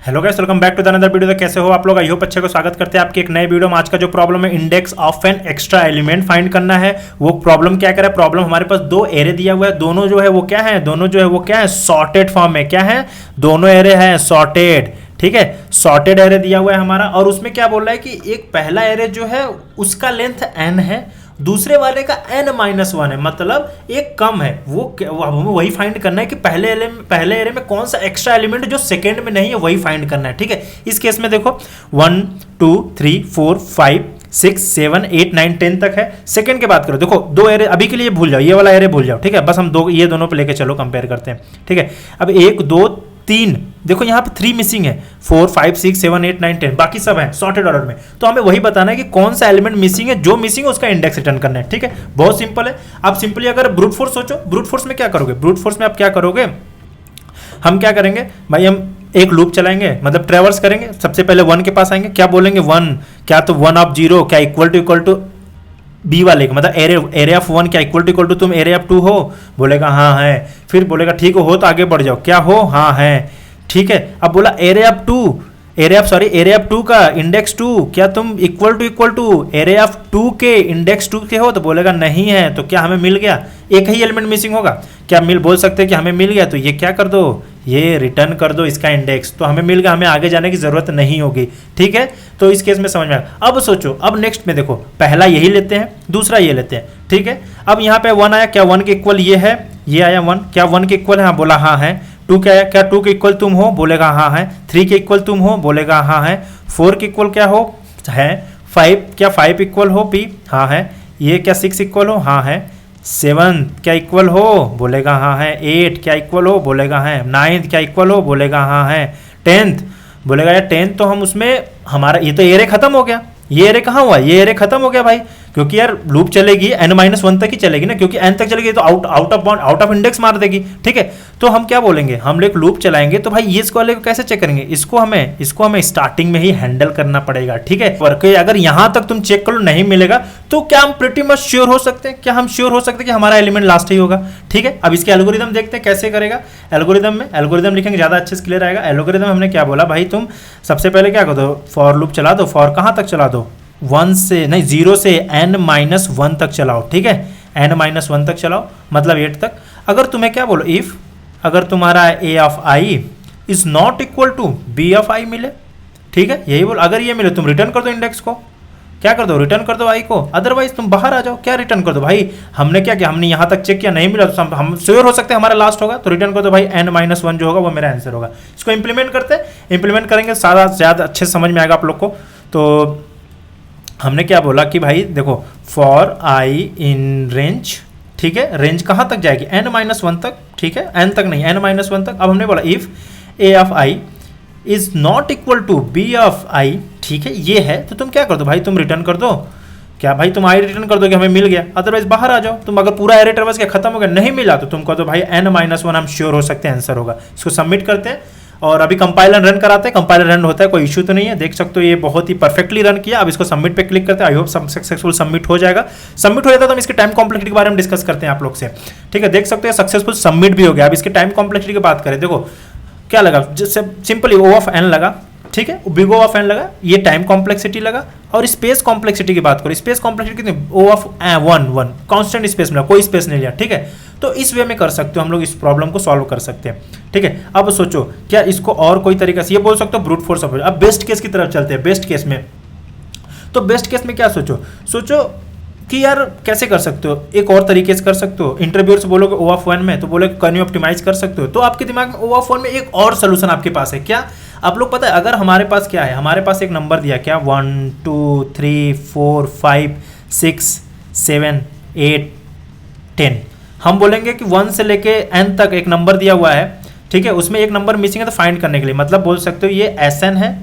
Hello guys, welcome back to the another video. तो कैसे हो आप लोग? आई होप अच्छे को स्वागत करते हैं आपके एक नए वीडियो में। आज का जो प्रॉब्लम है, index of an extra element find करना है। वो प्रॉब्लम क्या कर रहा है? प्रॉब्लम हमारे पास दो एरे दिया हुआ है, दोनों जो है वो क्या है, दोनों जो है वो क्या है, सॉर्टेड फॉर्म में। क्या है? दोनों एरे हैं सॉर्टेड। ठीक है, सॉर्टेड एरे दिया हुआ है हमारा, और उसमें क्या बोल रहा है कि एक पहला एरे जो है उसका लेंथ n है, दूसरे वाले का n-1 है, मतलब एक कम है। वो हमें वही फाइंड करना है कि पहले एरे में कौन सा एक्स्ट्रा एलिमेंट जो सेकंड में नहीं है वही फाइंड करना है। ठीक है, इस केस में देखो 1 2 3 4 5 6 7 8 9 10 तक है। सेकंड की बात करो, देखो दो एरे अभी के लिए भूल जाओ, ये वाला एरे भूल जाओ। ठीक है, बस हम ये दोनों पे लेके चलो, कंपेयर करते हैं। ठीक है, अब 1 2 3, देखो यहाँ पे 3 मिसिंग है, 4 5 6 7 8 9 10, बाकी सब है सॉर्टेड ऑर्डर में। तो हमें वही बताना है कि कौन सा एलिमेंट मिसिंग है, जो मिसिंग है उसका इंडेक्स रिटर्न करना है। ठीक है, बहुत सिंपल है। आप सिंपली अगर ब्रूट फोर्स सोचो, ब्रूट फोर्स में क्या करोगे? ब्रूट फोर्स में आप क्या करोगे? हम क्या करेंगे भाई, हम एक लूप चलाएंगे, मतलब ट्रेवर्स करेंगे। सबसे पहले 1 के पास आएंगे, क्या बोलेंगे 1, क्या तो 1 ऑफ 0 क्या इक्वल टू बी वाले का, मतलब एरे ऑफ 1 क्या इक्वल टू तुम एरे ऑफ 2 हो? बोलेगा हाँ है। फिर बोलेगा ठीक हो तो आगे बढ़ जाओ, क्या हो? हाँ है। ठीक है, अब बोला एरे ऑफ 2 का इंडेक्स 2 क्या तुम इक्वल टू एरे ऑफ 2 के इंडेक्स 2 के हो? तो बोलेगा नहीं है। तो क्या हमें मिल गया? एक ही एलिमेंट मिसिंग होगा, क्या बोल सकते हैं कि हमें मिल गया? तो ये क्या कर दो, ये रिटर्न कर दो इसका इंडेक्स, तो हमें मिल गया, हमें आगे जाने की जरूरत नहीं होगी। ठीक है, तो इस केस में समझ में आएगा। अब सोचो, अब नेक्स्ट में देखो, पहला यही लेते हैं, दूसरा ये लेते हैं। ठीक है, अब यहाँ पे 1 आया, क्या 1 के इक्वल ये है? ये आया 1, क्या 1 के इक्वल है? हाँ, बोला हाँ है। 2 क्या है? क्या 2 के इक्वल तुम हो? बोलेगा हाँ है। 3 के इक्वल तुम हो? बोलेगा हाँ है। 4 के इक्वल क्या हो? है। 5 क्या 5 इक्वल हो पी? हाँ है। ये क्या 6 इक्वल हो? हाँ है। 7 क्या इक्वल हो? बोलेगा हाँ है। 8 क्या इक्वल हो? बोलेगा है। 9 क्या इक्वल हो? बोलेगा हाँ है। 10 बोलेगा यार 10 तो हम उसमें हमारा ये तो एरे खत्म हो गया। ये एरे कहाँ हुआ? ये एरे खत्म हो गया भाई, क्योंकि यार लूप चलेगी n-1 तक ही चलेगी ना, क्योंकि n तक चलेगी तो आउट ऑफ इंडेक्स मार देगी। ठीक है, तो हम क्या बोलेंगे, हम लोग लूप चलाएंगे तो भाई ये इसको वाले को कैसे चेक करेंगे? इसको हमें स्टार्टिंग में ही हैंडल करना पड़ेगा। ठीक है, वर्क अगर यहां तक तुम चेक करो नहीं मिलेगा तो क्या हम प्रीटी मच श्योर हो सकते हैं? क्या हम श्योर हो सकते हैं कि हमारा एलिमेंट लास्ट ही होगा? ठीक है, अब इसके एल्गोरिदम देखते हैं कैसे करेगा। एल्गोरिदम लिखेंगे, ज्यादा अच्छे से क्लियर आएगा। एल्गोरिदम हमने क्या बोला भाई, तुम सबसे पहले क्या कर दो, फॉर लूप चला दो। फॉर कहां तक चला दो? 0 से n-1 तक चलाओ। ठीक है, n-1 तक चलाओ, मतलब 8 तक। अगर तुम्हें क्या बोलो, इफ अगर तुम्हारा a of i is not equal to b of i मिले, ठीक है, यही बोल। अगर ये मिले तुम रिटर्न कर दो इंडेक्स को, क्या कर दो, रिटर्न कर दो i को, अदरवाइज तुम बाहर आ जाओ। क्या रिटर्न कर दो भाई? हमने क्या किया, हमने यहाँ तक चेक किया, नहीं मिला तो हम श्योर हो सकते हैं हमारा लास्ट होगा, तो रिटर्न कर दो भाई, n-1 जो होगा वो मेरा आंसर होगा। इसको इंप्लीमेंट करते हैं, इंप्लीमेंट करेंगे ज़्यादा अच्छे से समझ में आएगा आप लोग को। तो हमने क्या बोला कि भाई देखो, फॉर आई इन रेंज, ठीक है, रेंज कहाँ तक जाएगी? n-1 तक। ठीक है, n तक नहीं, n-1 तक। अब हमने बोला if a of i is not equal to b of i, ठीक है, ये है, तो तुम क्या कर दो भाई, तुम रिटर्न कर दो। क्या भाई, तुम आई रिटर्न कर दो कि हमें मिल गया, अदरवाइज बाहर आ जाओ। तुम अगर पूरा एरे ट्रेवर्स क्या खत्म हो गया, नहीं मिला, तो तुम कह दो भाई n-1 हम श्योर हो सकते हैं आंसर होगा। इसको सबमिट करते हैं और अभी कंपाइलर रन कराते हैं। कंपाइलर रन होता है, कोई इशू तो नहीं है, देख सकते हो ये बहुत ही परफेक्टली रन किया। अब इसको सबमिट पे क्लिक करते हैं, आई होप सक्सेसफुल सबमिट हो जाएगा। सबमिट हो जाता है तो हम इसके टाइम कॉम्प्लेक्सिटी के बारे में डिस्कस करते हैं आप लोग से। ठीक है, देख सकते हैं सक्सेसफुल सबमिट भी हो गया। अब इसके टाइम कॉम्प्लेक्सिटी की बात करें, देखो क्या लगा, जैसे सिंपली O ऑफ n लगा, ठीक है, बिग O ऑफ n लगा, ये टाइम कॉम्प्लेक्सिटी लगा। और स्पेस कॉम्प्लेक्सिटी की बात करो, स्पेस कॉम्प्लेक्सिटी कितनी? O ऑफ 1 कांस्टेंट स्पेस मिला, कोई स्पेस नहीं लिया। ठीक है, तो इस वे में कर सकते हो हम लोग, इस प्रॉब्लम को सॉल्व कर सकते हैं। ठीक है, अब सोचो क्या इसको और कोई तरीका से, ये बोल सकते हो ब्रूट फोर्स अप्रोच। अब बेस्ट केस की तरफ चलते हैं। बेस्ट केस में, तो बेस्ट केस में क्या सोचो कि यार कैसे कर सकते हो, एक और तरीके से कर सकते हो। इंटरव्यूअर से बोलोगे O ऑफ 1 में, तो बोलोगे कैन यू ऑप्टिमाइज कर सकते हो, तो आपके दिमाग में O ऑफ 1 में एक और सोल्यूशन आपके पास है। क्या आप लोग पता है, अगर हमारे पास क्या है, हमारे पास एक नंबर दिया, क्या 1 2 3 4 5 6 7 8 10, हम बोलेंगे कि 1 से लेके n तक एक नंबर दिया हुआ है। ठीक है, उसमें एक नंबर मिसिंग है, तो फाइंड करने के लिए, मतलब बोल सकते हो ये Sn है।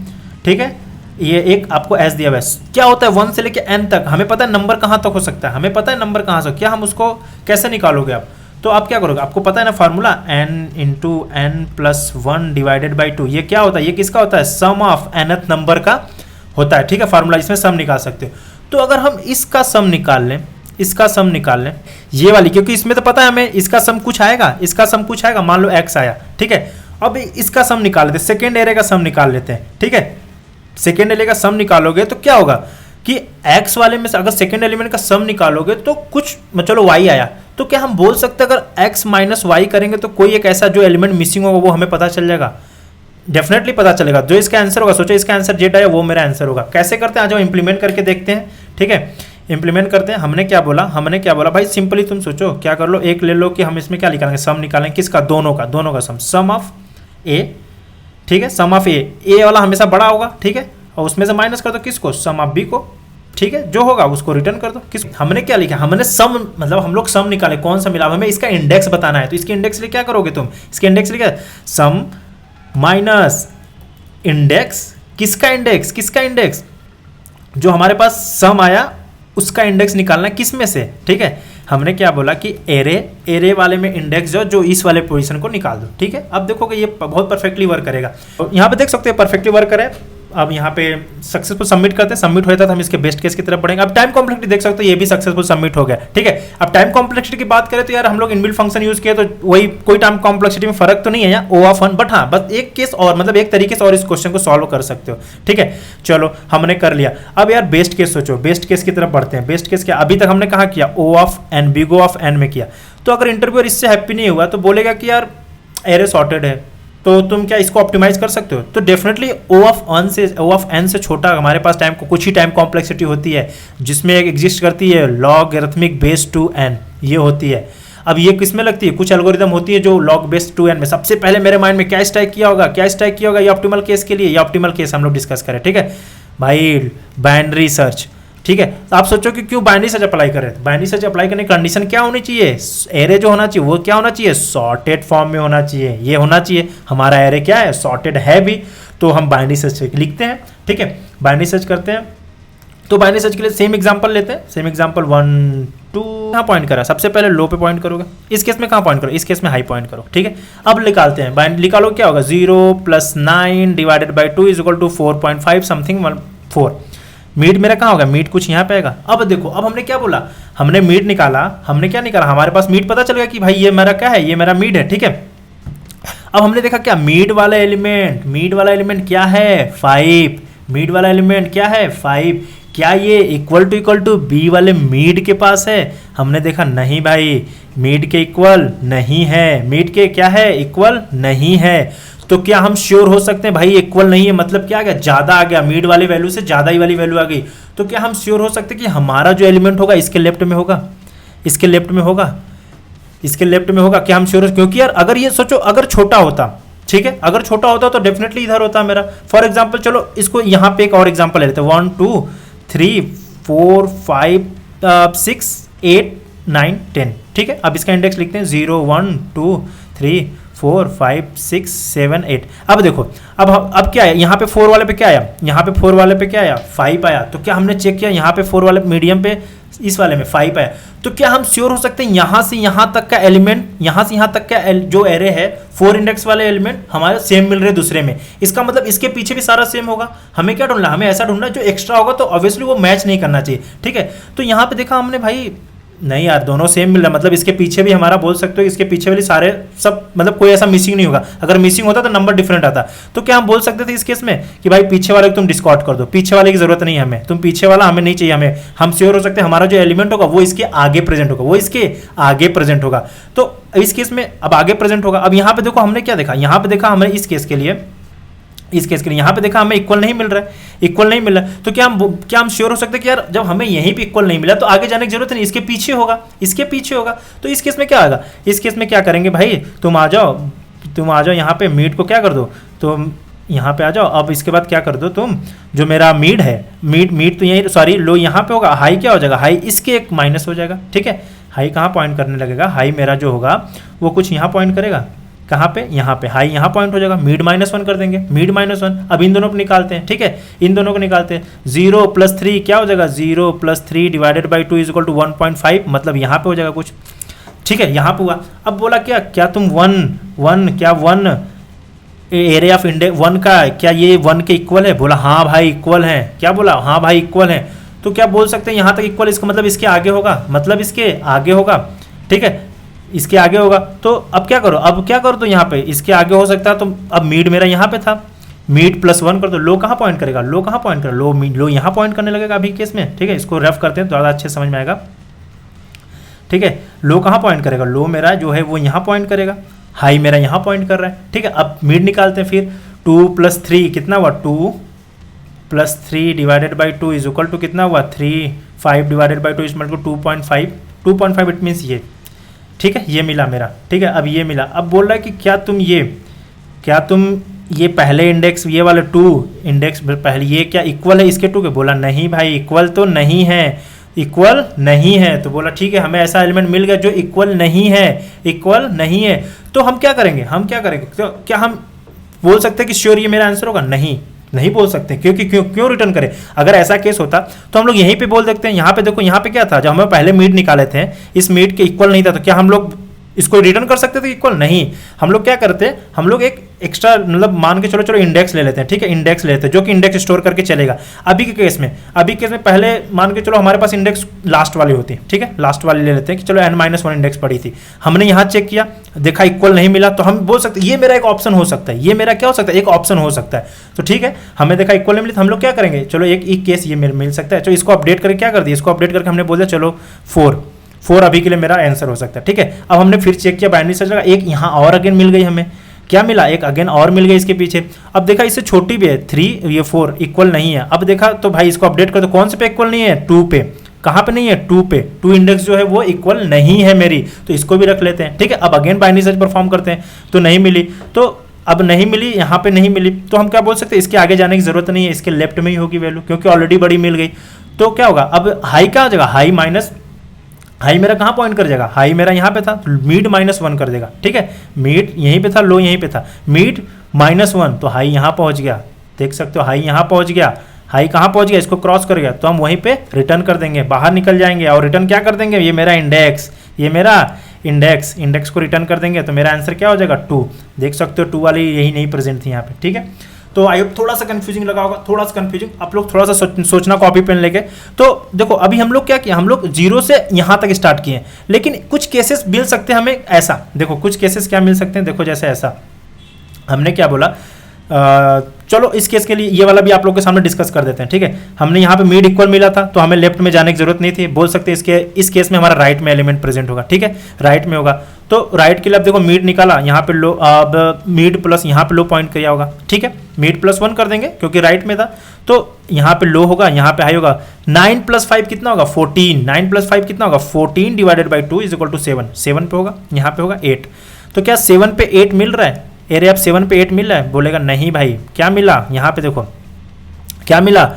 ठीक है, ये एक आपको S दिया हुआ है। क्या होता है 1 से लेके n तक, हमें पता है नंबर कहाँ तक हो सकता है, हमें पता है नंबर कहाँ से, क्या हम उसको कैसे निकालोगे आप? तो आप क्या करोगे, आपको पता है ना formula, n into n plus 1 divided by 2। ये क्या होता है, ये किसका होता है? सम ऑफ nth नंबर का होता है। ठीक है, फार्मूला, इसमें सम निकाल सकते हो। तो अगर हम इसका सम निकाल लें, इसका सम निकाल लें ये वाली, क्योंकि इसमें तो पता है हमें इसका सम कुछ आएगा, इसका सम कुछ आएगा, मान लो x आया, ठीक है, अब इसका सम निकाल लेते हैं, सेकेंड एरे का सम निकाल लेते हैं, ठीक है। सेकेंड एरे का सम निकालोगे तो क्या होगा कि x वाले में से अगर सेकेंड एलिमेंट का सम निकालोगे तो कुछ चलो y आया, तो क्या हम बोल सकते हैं अगर x माइनस वाई करेंगे तो कोई एक ऐसा जो एलिमेंट मिसिंग होगा वो हमें पता चल जाएगा, डेफिनेटली पता चलेगा। जो इसका आंसर होगा, सोचो इसका आंसर जेड आया, वो मेरा आंसर होगा। कैसे करते हैं, आज हम इंप्लीमेंट करके देखते हैं, ठीक है। इंप्लीमेंट करते हैं। हमने क्या बोला भाई, सिंपली तुम सोचो क्या कर लो, एक ले लो कि हम इसमें क्या निकालेंगे, सम निकालेंगे किसका, दोनों का सम ऑफ ए, ठीक है। सम ऑफ ए वाला हमेशा बड़ा होगा, ठीक है, और उसमें से माइनस कर दो किसको, सम ऑफ बी को, ठीक है। जो होगा उसको रिटर्न कर दो। किस हमने क्या लिखा, हमने सम मतलब हम लोग सम निकाले, कौन सा मिला, हमें इसका इंडेक्स बताना है। तो इसके इंडेक्स लिए क्या करोगे तुम, इसके इंडेक्स लिए क्या, सम माइनस इंडेक्स, किसका इंडेक्स जो हमारे पास सम आया उसका इंडेक्स निकालना किस में से, ठीक है। हमने क्या बोला कि एरे वाले में इंडेक्स जो इस वाले पोजीशन को निकाल दो, ठीक है। अब देखोगे ये बहुत परफेक्टली वर्क करेगा। तो यहाँ पे देख सकते हैं परफेक्टली वर्क करे। अब यहाँ पे सक्सेसफुल सबमिट करते हैं, सबमिट होता है तो हम इसके बेस्ट केस की तरफ बढ़ेंगे। अब टाइम कॉम्प्लेक्सिटी देख सकते हो, ये भी सक्सेसफुल सबमिट हो गया, ठीक है। अब टाइम कॉम्प्लेक्सिटी की बात करें तो यार हम लोग इनबिल्ट फंक्शन यूज किए तो वही कोई टाइम कॉम्प्लेक्सिटी में फर्क तो नहीं है यहाँ, ओ ऑफ 1, बट हाँ बस एक केस और, मतलब एक तरीके से और इस क्वेश्चन को सॉल्व कर सकते हो, ठीक है। चलो हमने कर लिया। अब यार बेस्ट केस सोचो, बेस्ट केस की तरफ बढ़ते हैं। बेस्ट केस क्या, अभी तक हमने कहा किया, O of N, big O of N में किया। तो अगर इंटरव्यूअर इससे हैप्पी नहीं हुआ तो बोलेगा कि यार एरे सॉर्टेड है, तो तुम क्या इसको ऑप्टिमाइज कर सकते हो। तो डेफिनेटली ओ ऑफ एन से छोटा हमारे पास टाइम को कुछ ही टाइम कॉम्प्लेक्सिटी होती है जिसमें एक एग्जिस्ट करती है लॉगरिथमिक बेस टू एन, ये होती है। अब ये किस में लगती है, कुछ एल्गोरिदम होती है जो लॉग बेस टू एन में। सबसे पहले मेरे माइंड में क्या स्ट्राइक किया होगा, ये ऑप्टिमल केस के लिए, ये ऑप्टिमल केस हम लोग डिस्कस करें, ठीक है भाई, बाइनरी सर्च, ठीक है। तो आप सोचो कि क्यों बाइनरी सर्च अप्लाई करें, बाइनरी सर्च अप्लाई करने की कंडीशन क्या होनी चाहिए, एरे जो होना चाहिए वो क्या होना चाहिए, सॉर्टेड फॉर्म में होना चाहिए, ये होना चाहिए। हमारा एरे क्या है, सॉर्टेड है भी, तो हम बाइनरी सर्च लिखते हैं, ठीक है। बाइनरी सर्च करते हैं, तो बाइनरी सर्च के लिए सेम एग्जांपल लेते हैं, सेम एग्जांपल 1 2 कहाँ पॉइंट करा, सबसे पहले लो पे पॉइंट करोगे, इस केस में कहाँ पॉइंट करो, इस केस में हाई पॉइंट करो, ठीक है। अब निकालते हैं, बाइनरी निकालो क्या होगा, 0 + 9 डिवाइडेड बाई 2 = 4.5 समथिंग 4। मीड मेरा कहाँ होगा, मीड कुछ यहाँ पे आएगा। अब देखो, अब हमने क्या बोला, हमने मीड निकाला, हमने क्या निकाला, हमारे पास मीड पता चल गया कि भाई ये मेरा क्या है, ये मेरा मीड है, ठीक है। अब हमने देखा क्या, मीड वाला एलिमेंट क्या है, 5, मीड वाला एलिमेंट क्या है 5, क्या ये इक्वल टू बी वाले मीड के पास है, हमने देखा नहीं भाई, मीड के इक्वल नहीं है, मीड के क्या है, इक्वल नहीं है। तो क्या हम श्योर हो सकते हैं भाई इक्वल नहीं है, मतलब क्या आ गया, ज्यादा आ गया, मीड वाली वैल्यू से ज्यादा ही वाली वैल्यू आ गई। तो क्या हम श्योर हो सकते हैं कि हमारा जो एलिमेंट होगा इसके लेफ्ट में होगा, इसके लेफ्ट में होगा, क्या हम श्योर हो, क्योंकि यार अगर ये सोचो अगर छोटा होता, ठीक है, अगर छोटा होता तो डेफिनेटली इधर होता मेरा। फॉर एग्जाम्पल चलो इसको यहाँ पे एक और एग्जाम्पल ले लेते हैं, 1 2 3 4 5 6 8 9 10, ठीक है। अब इसका इंडेक्स लिखते हैं 0 1 2 3 4 5 6 7 8। अब देखो, अब क्या है, यहाँ पे 4 वाले पे क्या आया, यहाँ पे 4 वाले पे क्या आया, 5 आया। तो क्या हमने चेक किया, यहाँ पे 4 वाले मीडियम पे इस वाले में 5 आया। तो क्या हम श्योर हो सकते हैं यहाँ से यहाँ तक का एलिमेंट, यहाँ से यहाँ तक का जो एरे है 4 इंडेक्स वाले एलिमेंट हमारे सेम मिल रहे दूसरे में, इसका मतलब इसके पीछे भी सारा सेम होगा। हमें क्या ढूंढना, हमें ऐसा ढूंढना जो एक्स्ट्रा होगा, तो ऑब्वियसली वो मैच नहीं करना चाहिए, ठीक है। तो यहाँ पे देखा हमने भाई नहीं यार, दोनों सेम मिल रहा है, मतलब इसके पीछे भी हमारा बोल सकते हो, इसके पीछे वाले सारे सब, मतलब कोई ऐसा मिसिंग नहीं होगा। अगर मिसिंग होता तो नंबर डिफरेंट आता। तो क्या हम बोल सकते थे इस केस में कि भाई पीछे वाले को तुम डिस्कार्ड कर दो, पीछे वाले की जरूरत नहीं है हमें, तुम पीछे वाला हमें नहीं चाहिए, हमें हम श्योर हो सकते हैं हमारा जो एलिमेंट होगा वो इसके आगे प्रेजेंट होगा, तो इस केस में अब आगे प्रेजेंट होगा। अब यहाँ पे देखो हमने क्या देखा, यहाँ पे देखा हमने इस केस के लिए यहाँ पे देखा हमें इक्वल नहीं मिल रहा है, तो क्या हम श्योर हो सकते हैं कि यार जब हमें यहीं पे इक्वल नहीं मिला तो आगे जाने की जरूरत नहीं, इसके पीछे होगा। तो इस केस में क्या आएगा, इस केस में क्या करेंगे भाई, तुम आ जाओ यहाँ पे मीड को क्या कर दो, तुम यहाँ पे आ जाओ। अब इसके बाद क्या कर दो, तुम जो मेरा मीड है, मीड तो यही, सॉरी लो यहाँ पे होगा, हाई क्या हो जाएगा, हाई इसके एक माइनस हो जाएगा, ठीक है। हाई कहाँ पॉइंट करने लगेगा, हाई मेरा जो होगा वो कुछ यहाँ पॉइंट करेगा, कहाँ पे, यहाँ पे, हाई यहाँ पॉइंट हो जाएगा, मीड -1 कर देंगे, मीड -1। अब इन दोनों को निकालते हैं, ठीक है, इन दोनों को निकालते हैं, 0 + 3 क्या हो जाएगा, 0 + 3 डिवाइडेड बाई 2 = 1.5, मतलब यहाँ पे हो जाएगा कुछ, ठीक है, यहाँ पे हुआ। अब बोला क्या तुम 1 एरिया ऑफ इंडेक्स 1 का क्या ये 1 के इक्वल है, बोला हाँ भाई इक्वल है, क्या बोला, हाँ भाई इक्वल है। तो क्या बोल सकते हैं यहाँ तक इक्वल, इसका मतलब इसके आगे होगा, ठीक है, इसके आगे होगा। तो अब क्या करो, तो यहाँ पे इसके आगे हो सकता है, तो अब मीड मेरा यहाँ पे था, मीड +1 कर दो। लो कहाँ पॉइंट करेगा, लो कहाँ पॉइंट करेगा, लो यहाँ पॉइंट करने लगेगा अभी केस में, ठीक है। इसको रफ करते हैं तो ज़्यादा अच्छे समझ में आएगा, ठीक है। लो कहाँ पॉइंट करेगा, लो मेरा जो है वो यहाँ पॉइंट करेगा, हाई मेरा यहाँ पॉइंट कर रहा है, ठीक है। अब मीड निकालते हैं फिर, 2 + 3 कितना हुआ, 2 + 3 divided by 2 is equal to कितना हुआ, 3, 5 divided by 2 is equal to 2.5 it means ये, ठीक है, ये मिला मेरा, ठीक है। अब ये मिला, अब बोल रहा है कि क्या तुम ये पहले इंडेक्स, ये वाले 2 इंडेक्स पहले ये क्या इक्वल है इसके 2 के, बोला नहीं भाई इक्वल तो नहीं है, इक्वल नहीं है। तो बोला ठीक है, हमें ऐसा एलिमेंट मिल गया जो इक्वल नहीं है, तो हम क्या करेंगे, तो क्या हम बोल सकते हैं कि श्योर ये मेरा आंसर होगा, नहीं बोल सकते, क्योंकि क्यों रिटर्न करें। अगर ऐसा केस होता तो हम लोग यहीं पे बोल सकते हैं। यहाँ पे देखो, यहाँ पे क्या था, जब हमें पहले मीड निकाले थे, इस मीड के इक्वल नहीं था, तो क्या हम लोग इसको रिटर्न कर सकते थे इक्वल, नहीं। हम लोग क्या करते हैं, हम लोग एक एक्स्ट्रा मतलब मान के चलो इंडेक्स ले लेते हैं, ठीक है, इंडेक्स लेते हैं जो कि इंडेक्स स्टोर करके चलेगा। अभी के केस में पहले मान के चलो हमारे पास इंडेक्स लास्ट वाली होती है, ठीक है, लास्ट वाली ले लेते हैं कि चलो n-1 इंडेक्स पड़ी थी, हमने यहाँ चेक किया, देखा इक्वल नहीं मिला, तो हम बोल सकते ये मेरा एक ऑप्शन हो सकता है, ये मेरा क्या हो सकता है, एक ऑप्शन हो सकता है। तो ठीक है, हमें देखा इक्वल नहीं मिली, तो हम लोग क्या करेंगे, चलो एक केस ये मिल सकता है, चलो इसको अपडेट करके क्या कर दिया, इसको अपडेट करके हमने बोला चलो 4 अभी के लिए मेरा आंसर हो सकता है, ठीक है। अब हमने फिर चेक किया बाइनरी सर्च लगा, एक यहाँ और अगेन मिल गई, हमें क्या मिला, एक अगेन और मिल गई इसके पीछे। अब देखा इससे छोटी भी है 3, ये 4 इक्वल नहीं है। अब देखा तो भाई इसको अपडेट कर दो, कौन से पे इक्वल नहीं है, 2 पे। कहाँ पे नहीं है, 2 पे, 2 इंडेक्स जो है वो इक्वल नहीं है मेरी, तो इसको भी रख लेते हैं, ठीक है। अब अगेन बाइनरी सर्च परफॉर्म करते हैं, तो नहीं मिली, तो अब नहीं मिली, यहाँ पे नहीं मिली, तो हम क्या बोल सकते हैं, इसके आगे जाने की जरूरत नहीं है, इसके लेफ्ट में ही होगी वैल्यू, क्योंकि ऑलरेडी बड़ी मिल गई। तो क्या होगा, अब हाई क्या हो जाएगा, हाई मेरा कहाँ पॉइंट कर जाएगा, हाई मेरा यहाँ पे था, मीड -1 कर देगा, ठीक है। मीड यहीं पे था, लो यहीं पे था, मीड -1, तो हाई यहाँ पहुँच गया, देख सकते हो हाई यहाँ पहुँच गया, हाई कहाँ पहुँच गया, इसको क्रॉस कर गया, तो हम वहीं पे रिटर्न कर देंगे, बाहर निकल जाएंगे और रिटर्न क्या कर देंगे, ये मेरा इंडेक्स को रिटर्न कर देंगे, तो मेरा आंसर क्या हो जाएगा, 2। देख सकते हो 2 वाली यही नहीं प्रेजेंट थी यहाँ पे, ठीक है। तो आई होप थोड़ा सा कंफ्यूजिंग लगा होगा, थोड़ा सा कंफ्यूजिंग, आप लोग थोड़ा सा सोचना कॉपी पेन लेके। तो देखो अभी हम लोग क्या किया, हम लोग 0 से यहाँ तक स्टार्ट किए, लेकिन कुछ केसेस मिल सकते हैं हमें ऐसा, देखो कुछ केसेस क्या मिल सकते हैं, देखो जैसे ऐसा हमने क्या बोला, चलो इस केस के लिए ये वाला भी आप लोग के सामने डिस्कस कर देते हैं, ठीक है। हमने यहाँ पे मीड इक्वल मिला था, तो हमें लेफ्ट में जाने की जरूरत नहीं थी, बोल सकते हैं इस केस में हमारा राइट में एलिमेंट प्रेजेंट होगा, ठीक है, राइट में होगा। तो राइट के लिए अब देखो मीड निकाला, यहाँ पे लो, अब मीड प्लस यहाँ पे लो पॉइंट किया होगा, ठीक है, मीड +1 कर देंगे क्योंकि राइट में था, तो यहाँ पे लो होगा, यहाँ पे हाई होगा। 9 + 5 कितना होगा, 14, 9 + 5 कितना होगा, 14 divided by 2 is equal to 7, 7 पे होगा, यहाँ पे होगा 8। तो क्या 7 पे 8 मिल रहा है, एरे अब 7 पे 8 मिल रहा है, बोलेगा नहीं भाई, क्या मिला, यहाँ पे देखो क्या मिला,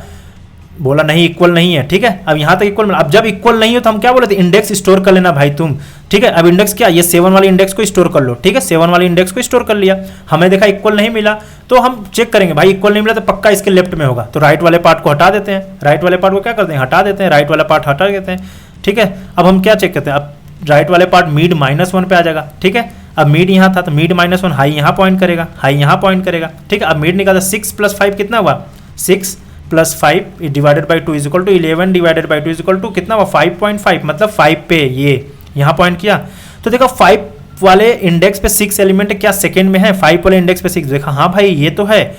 बोला नहीं इक्वल नहीं है, ठीक है। अब यहाँ तक इक्वल मिला, अब जब इक्वल नहीं हो तो हम क्या बोले थे, इंडेक्स स्टोर कर लेना भाई तुम, ठीक है। अब इंडेक्स क्या, ये 7 वाले इंडेक्स को स्टोर कर लो, ठीक है, 7 वाले इंडेक्स को स्टोर कर लिया, हमें देखा इक्वल नहीं मिला, तो हम चेक करेंगे भाई इक्वल नहीं मिला तो पक्का इसके लेफ्ट में होगा, तो राइट वाले पार्ट को हटा देते हैं, राइट वाले पार्ट को क्या करते हैं, हटा देते हैं, राइट वाला पार्ट हटा देते हैं, ठीक है। अब हम क्या चेक करते हैं, अब राइट वाले पार्ट मीड -1 पे आ जाएगा, ठीक है। अब मीड यहाँ था तो मीड -1, हाई यहाँ पॉइंट करेगा, हाई यहाँ पॉइंट करेगा, ठीक है। अब मीड निकाला, 6 + 5 कितना हुआ, 6 + 5 divided by 2 is equal to 11 divided by 2 is equal to कितना हुआ, 5.5, मतलब 5 पे ये यहाँ पॉइंट किया। तो देखो 5 वाले इंडेक्स पे 6 एलिमेंट क्या सेकंड में है, 5 वाले इंडेक्स पे 6, देखा हाँ भाई ये तो है,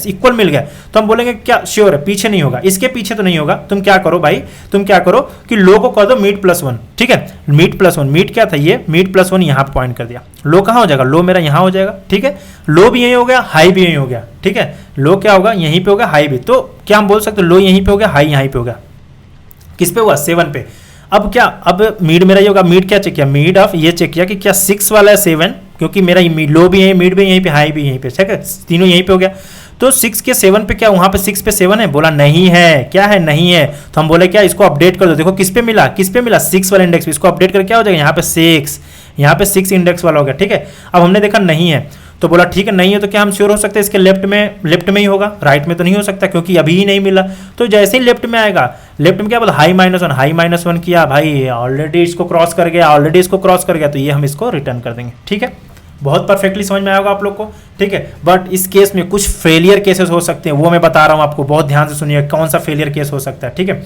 इक्वल मिल गया, तो हम बोलेंगे क्या श्योर है, पीछे नहीं होगा, इसके पीछे तो नहीं होगा। तुम क्या करो भाई, तुम क्या करो कि लो को कर दो मीड +1, ठीक है, मीड +1, मीड क्या था, ये मीड +1 यहाँ पे पॉइंट कर दिया, लो कहाँ हो जाएगा, लो मेरा यहाँ हो जाएगा, ठीक है, लो भी यहीं हो गया, हाई भी यहीं हो गया, ठीक है, लो क्या होगा यहीं पे होगा, हाई भी, तो क्या हम बोल सकते लो यहीं पे हो गया, हाई यहीं पे होगा, किस पे हुआ, 7 पे। अब क्या, अब मीड मेरा ये होगा, मीड क्या चेक किया, मीड ऑफ ये चेक किया कि क्या 6 वाला है 7, क्योंकि मेरा लो भी यहीं, मीड भी यहीं पे, हाई भी यहीं पे, ठीक है, तीनों यहीं पे हो गया। तो 6 के 7 पे क्या, वहाँ पे 6 पे 7 है, बोला नहीं है, क्या है, नहीं है, तो हम बोले क्या, इसको अपडेट कर दो, देखो किस पे मिला, 6 वाला इंडेक्स, इसको अपडेट करके क्या हो जाएगा, यहाँ पे 6, यहाँ पे 6 इंडेक्स वाला हो गया, ठीक है। अब हमने देखा नहीं है, तो बोला ठीक है नहीं है, तो क्या हम श्योर हो सकते हैं इसके लेफ्ट में ही होगा, राइट में तो नहीं हो सकता क्योंकि अभी ही नहीं मिला। तो जैसे ही लेफ्ट में आएगा, लेफ्ट में क्या बोला, हाई -1 किया भाई, ऑलरेडी इसको क्रॉस कर गया, तो ये हम इसको रिटर्न कर देंगे, ठीक है। बहुत परफेक्टली समझ में आएगा आप लोग को, ठीक है। बट इस केस में कुछ फेलियर केसेस हो सकते हैं, वो मैं बता रहा हूँ आपको, बहुत ध्यान से सुनिए कौन सा फेलियर केस हो सकता है, ठीक है।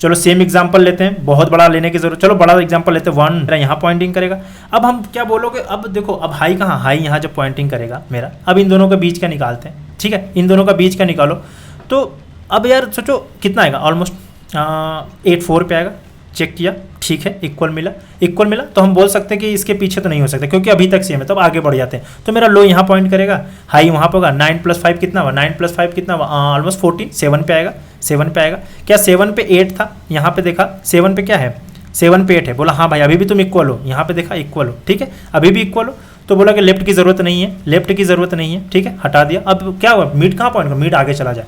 चलो सेम एग्जांपल लेते हैं, बहुत बड़ा लेने की जरूरत, चलो बड़ा एग्जांपल लेते हैं। 1 मेरा यहाँ पॉइंटिंग करेगा। अब हम क्या बोलोगे, अब देखो अब हाई कहाँ, हाई यहाँ जब पॉइंटिंग करेगा मेरा, अब इन दोनों के बीच का निकालते हैं, ठीक है, इन दोनों का बीच का निकालो। तो अब यार सोचो कितना आएगा, ऑलमोस्ट 8 4 पे आएगा। चेक किया, ठीक है, इक्वल मिला, तो हम बोल सकते हैं कि इसके पीछे तो नहीं हो सकता क्योंकि अभी तक सेम है, तब आगे बढ़ जाते हैं। तो मेरा लो यहाँ पॉइंट करेगा, हाई वहाँ पे होगा। 9 + 5 कितना हुआ, 9 + 5 कितना हुआ, ऑलमोस्ट 14, 7 पे आएगा, 7 पे आएगा। क्या 7 पे 8 था, यहाँ पे देखा 7 पे क्या है, 7 पे 8 है। बोला हाँ भाई अभी भी तुम इक्वल हो, यहाँ पे देखा इक्वल हो, ठीक है, अभी भी इक्वल हो। तो बोला कि लेफ्ट की ज़रूरत नहीं है, लेफ्ट की ज़रूरत नहीं है, ठीक है, हटा दिया। अब क्या हुआ, मिड कहाँ पॉइंट, मिड आगे चला जाए,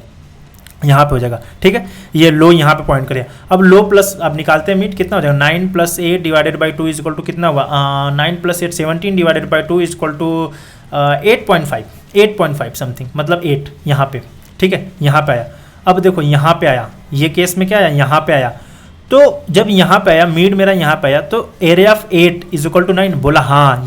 यहाँ पे हो जाएगा, ठीक है। ये लो यहाँ पे पॉइंट करिए। अब लो प्लस, अब निकालते हैं मिड, कितना हो जाएगा, 9 + 8 divided by 2 is equal to कितना हुआ, 9 + 8 17 divided by 2 is equal to 8.5 something, मतलब 8 यहाँ पे, ठीक है, यहाँ पे आया। अब देखो यहाँ पे आया, ये केस में क्या आया, यहाँ पे आया। तो जब यहाँ पे आया, मिड मेरा यहाँ पे आया, तो area of 8 is equal to 9। बोला हाँ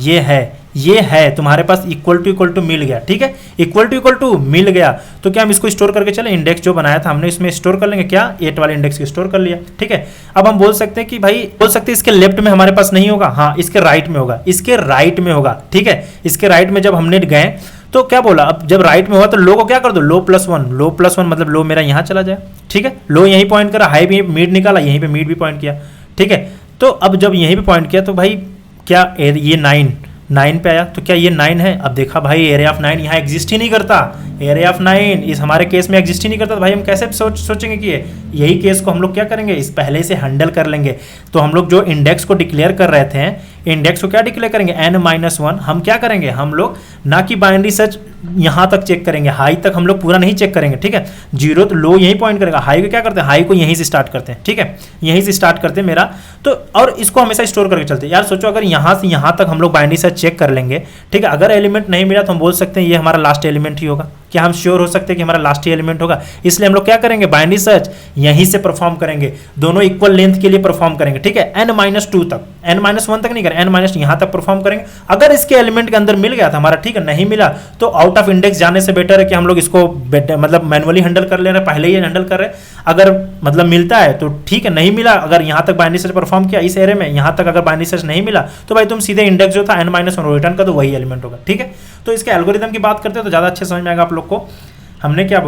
ये है तुम्हारे पास, इक्वल टू मिल गया, ठीक है, इक्वल टू मिल गया। तो क्या हम इसको स्टोर करके चले, इंडेक्स जो बनाया था हमने इसमें स्टोर कर लेंगे, क्या 8 वाले इंडेक्स को स्टोर कर लिया, ठीक है। अब हम बोल सकते हैं कि भाई, बोल सकते हैं इसके लेफ्ट में हमारे पास नहीं होगा, हाँ इसके राइट में होगा, इसके राइट में होगा, ठीक है। इसके राइट में जब हमने गए तो क्या बोला, अब जब राइट में हुआ तो लो को क्या कर दो, लो +1 मतलब लो मेरा यहाँ चला जाए, ठीक है। लो यहीं पॉइंट करा, हाई भी मिड निकाला, यहीं पे मिड भी पॉइंट किया, ठीक है। तो अब जब यहीं पे पॉइंट किया तो भाई क्या ये 9 पे आया, तो क्या ये 9 है। अब देखा भाई एरिया ऑफ 9 यहाँ एग्जिस्ट ही नहीं करता, एरिया ऑफ 9 इस हमारे केस में एग्जिस्ट ही नहीं करता। तो भाई हम कैसे सोचेंगे कि यही केस को हम लोग क्या करेंगे, इस पहले से हैंडल कर लेंगे। तो हम लोग जो इंडेक्स को डिक्लेयर कर रहे थे, इंडेक्स को क्या डिक्लेयर करेंगे, n-1। हम क्या करेंगे, हम लोग ना कि बाइनरी सर्च यहाँ तक चेक करेंगे, हाई तक हम लोग पूरा नहीं चेक करेंगे, ठीक है। 0 तो लो यहीं पॉइंट करेगा, हाई को क्या करते हैं, हाई को यहीं से स्टार्ट करते हैं, ठीक है, यहीं से स्टार्ट करते हैं मेरा। तो और इसको हमेशा स्टोर करके चलते हैं। यार सोचो अगर यहाँ से यहाँ तक हम लोग बाइनरी सर्च चेक कर लेंगे, ठीक है, अगर एलिमेंट नहीं मिला तो हम बोल सकते हैं ये हमारा लास्ट एलिमेंट ही होगा। क्या हम श्योर हो सकते हैं कि हमारा लास्ट ही एलिमेंट होगा। इसलिए हम लोग क्या करेंगे, बाइनरी सर्च यहीं से परफॉर्म करेंगे, दोनों इक्वल लेंथ के लिए परफॉर्म करेंगे, ठीक है, n-2 तक, n-1 तक नहीं करें, n- यहाँ तक परफॉर्म करेंगे। अगर इसके एलिमेंट के अंदर मिल गया था हमारा, ठीक है, नहीं मिला तो आउट ऑफ इंडेक्स जाने से बेटर है कि हम लोग इसको मतलब मैनुअली हैंडल कर ले रहे हैं, पहले ही हैंडल कर रहे हैं। अगर मतलब मिलता है तो ठीक है, नहीं मिला, अगर यहाँ तक बाइनरी सर्च परफॉर्म किया इस एरे में, यहाँ तक अगर बाइनरी सर्च नहीं मिला तो भाई तुम सीधे इंडेक्स जो था n-1 रिटर्न कर दो, वही एलिमेंट होगा, ठीक है। तो इसके एल्गोरिथम की बात करते हैं तो ज़्यादा अच्छे समझ में आएगा आप लोग को। हमने क्या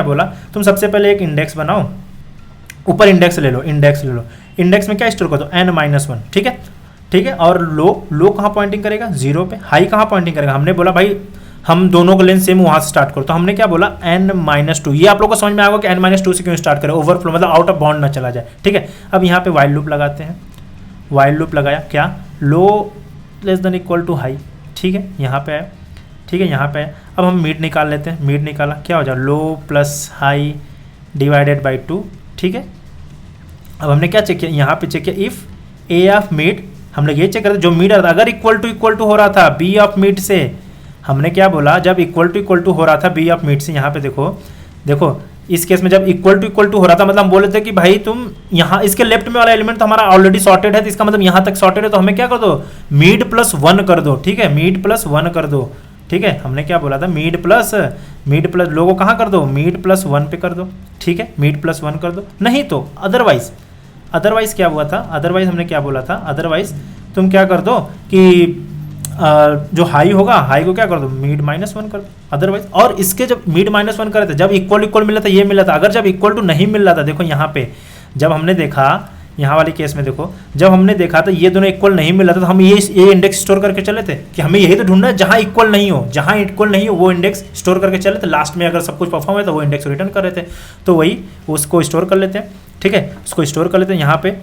बोला, तुम सबसे पहले एक इंडेक्स बनाओ, ऊपर इंडेक्स ले लो, इंडेक्स में क्या स्टोर कर दो, n-1, ठीक है। और लो कहाँ पॉइंटिंग करेगा, 0 पे। हाई कहाँ पॉइंटिंग करेगा, हमने बोला भाई हम दोनों का लेंथ सेम वहाँ से स्टार्ट करो, तो हमने क्या बोला, n-2। ये आप लोग को समझ में आएगा कि n-2 से क्यों स्टार्ट करें, ओवरफ्लो मतलब आउट ऑफ बाउंड ना चला जाए, ठीक है। अब यहाँ पे वाइल लूप लगाते हैं, वाइल लूप लगाया, क्या लो < हाई, ठीक है, यहाँ पे आया, ठीक है, यहाँ पे आया। अब हम मिड निकाल लेते हैं, मिड निकाला, क्या हो जाए, लो + हाई डिवाइडेड बाई 2, ठीक है। अब हमने क्या चेक किया, यहाँ पे चेक किया, इफ़ ए ऑफ मिड, हम लोग ये चेक करते जो मिड आ रहा था, अगर इक्वल टू हो रहा था बी ऑफ मिड से, हमने क्या बोला, जब इक्वल टू हो रहा था बी ऑफ मिड से, यहाँ पे देखो इस केस में जब इक्वल टू हो रहा था, मतलब हम बोले थे कि भाई तुम यहाँ इसके लेफ्ट में वाला एलिमेंट तो हमारा ऑलरेडी सॉर्टेड है, तो इसका मतलब यहाँ तक सॉर्टेड है, तो हमें क्या कर दो, मिड +1 कर दो, ठीक है, मिड +1 कर दो, ठीक है। हमने क्या बोला था, मिड प्लस लोगों कहाँ कर दो, मिड +1 पे कर दो, ठीक है, मिड +1 कर दो। नहीं तो अदरवाइज क्या हुआ था, अदरवाइज हमने क्या बोला था, अदरवाइज तुम क्या कर दो कि जो हाई होगा, हाई को क्या कर दो, मिड -1 कर दो अदरवाइज। और इसके जब मिड -1 करे थे, जब इक्वल मिला था, ये मिला था। अगर जब इक्वल टू नहीं मिल रहा था, देखो यहाँ पे जब हमने देखा, यहाँ वाले केस में देखो, जब हमने देखा तो ये दोनों इक्वल नहीं मिल रहा था, तो हम ये इंडेक्स स्टोर करके चले थे कि हमें यही तो ढूंढना है जहाँ इक्वल नहीं हो, वो इंडेक्स स्टोर करके चले थे। लास्ट में अगर सब कुछ परफॉर्म है तो वो इंडेक्स रिटर्न कर रहे थे, तो वही उसको स्टोर कर लेते हैं, ठीक है, उसको स्टोर कर लेते हैं। यहाँ पे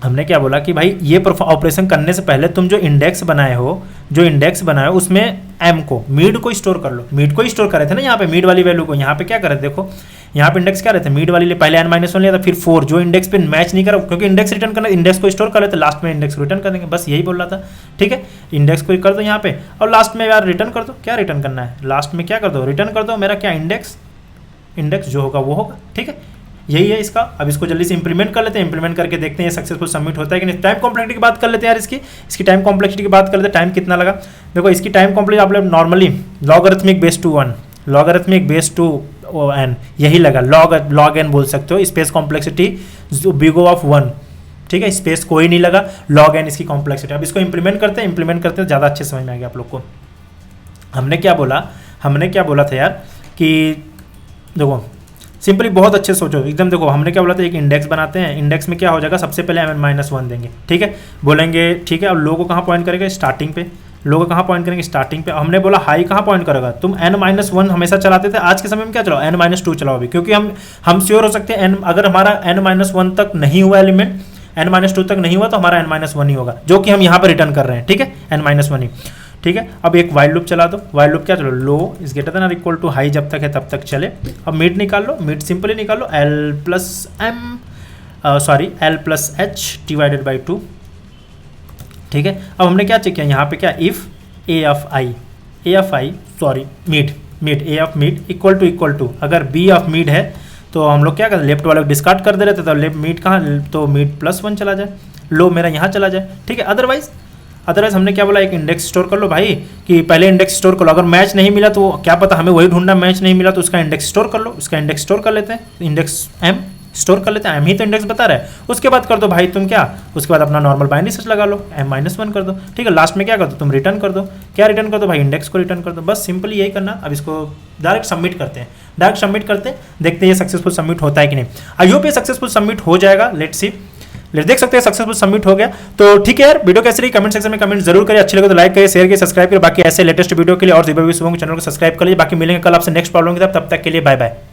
हमने क्या बोला कि भाई ये ऑपरेशन करने से पहले तुम जो इंडेक्स बनाए हो उसमें m को, मिड को स्टोर कर लो। मिड को स्टोर कर रहे थे ना यहाँ पे, मिड वाली वैल्यू को। यहाँ पे क्या कर रहे थे, देखो यहाँ पे इंडेक्स क्या रहते हैं, मिड वाली लिए पहले n-1 लिया था, फिर 4 जो इंडेक्स पे मैच नहीं करा, क्योंकि इंडेक्स रिटर्न करना, इंडेक्स को स्टोर कर लेते, लास्ट में इंडेक्स रिटर्न कर देंगे, बस यही बोल रहा था, ठीक है। इंडेक्स को कर दो यहाँ पे, और लास्ट में यार रिटर्न कर दो। क्या रिटर्न करना है, लास्ट में क्या कर दो, रिटर्न कर दो मेरा क्या, इंडेक्स जो होगा वो होगा, ठीक है। यही है इसका। अब इसको जल्दी से इंप्लीमेंट कर लेते हैं, इंप्लीमेंट करके देखते हैं सक्सेसफुल सबमिट होता है कि नहीं। टाइम कॉम्प्लेक्सिटी की बात कर लेते हैं यार, इसकी टाइम कॉम्प्लेक्सिटी की बात कर लेते हैं, टाइम कितना लगा। देखो इसकी टाइम कॉम्प्लेक्सिटी आप लोग नॉर्मली लॉगरिथमिक बेस टू 1 वो एन यही लगा, लॉग एन बोल सकते हो। Space complexity big O of 1, ठीक है, स्पेस कोई नहीं लगा, लॉग एन इसकी कॉम्प्लेक्सिटी। अब इसको इंप्लीमेंट करते हैं ज़्यादा अच्छे समझ में आ गया आप लोग को। हमने क्या बोला था यार कि देखो सिंपली बहुत अच्छे सोचो एकदम। देखो हमने क्या बोला था, एक इंडेक्स बनाते हैं, इंडेक्स में क्या हो जाएगा, सबसे पहले n-1 देंगे, ठीक है, बोलेंगे ठीक है। अब लो को कहाँ पॉइंट करेगा, स्टार्टिंग पे। लो को कहाँ पॉइंट करेंगे, स्टार्टिंग पे। हमने बोला हाई कहाँ पॉइंट करेगा, तुम n-1 हमेशा चलाते थे, आज के समय में क्या चलाओ, n-2 चलाओ अभी, क्योंकि हम श्योर हो सकते हैं अगर हमारा n-1 तक नहीं हुआ एलिमेंट, n-2 तक नहीं हुआ तो हमारा n-1 ही होगा, जो कि हम यहाँ पर रिटर्न कर रहे हैं, ठीक है, n-1 ही, ठीक है। अब एक वाइल लूप चला दो, वाइल लूप क्या चलो, लो इज ग्रेटर देन और इक्वल टू हाई जब तक है तब तक चले। अब मीट निकाल लो, मीट सिंपली निकाल लो, L plus H divided by 2, ठीक है। अब हमने क्या चेक किया यहाँ पे, क्या if A of I meet A of meet equal to अगर बी ऑफ मीट है तो हम लोग क्या करते, लेफ्ट वाले डिस्कार्ड कर दे रहे थे, तो लेफ्ट मीट कहाँ, तो मीट +1 चला जाए, लो मेरा यहाँ चला जाए, ठीक है। अदरवाइज हमने क्या बोला, एक इंडेक्स स्टोर कर लो भाई, कि पहले इंडेक्स स्टोर कर लो, अगर मैच नहीं मिला तो क्या पता हमें वही ढूंढना, मैच नहीं मिला तो उसका इंडेक्स स्टोर कर लो, उसका इंडेक्स स्टोर कर लेते हैं, इंडेक्स m स्टोर कर लेते हैं, m ही तो इंडेक्स बता रहा है। उसके बाद कर दो भाई तुम क्या, उसके बाद अपना नॉर्मल बाइनरी सर्च लगा लो, m-1 कर दो, ठीक है। लास्ट में क्या कर दो, तुम रिटर्न कर दो, क्या रिटर्न कर दो भाई, इंडेक्स को रिटर्न कर दो, बस सिंपली यही करना। अब इसको डायरेक्ट सबमिट करते हैं, देखते हैं ये सक्सेसफुल सबमिट होता है कि नहीं। आई होप ये सक्सेसफुल सबमिट हो जाएगा, लेट्स सी, देख सकते हैं सक्सेसफुल सबमिट हो गया। तो ठीक है यार, वीडियो कैसी रही कमेंट सेक्शन में कमेंट जरूर करिए, अच्छे लगे तो लाइक करिए, शेयर करिए, सब्सक्राइब करिए। बाकी ऐसे लेटेस्ट वीडियो के लिए और चैनल को सब्सक्राइब कर लीजिए। बाकी मिलेंगे कल आपसे नेक्स्ट प्रॉब्लम की तरफ, तब तक के लिए बाय बाय।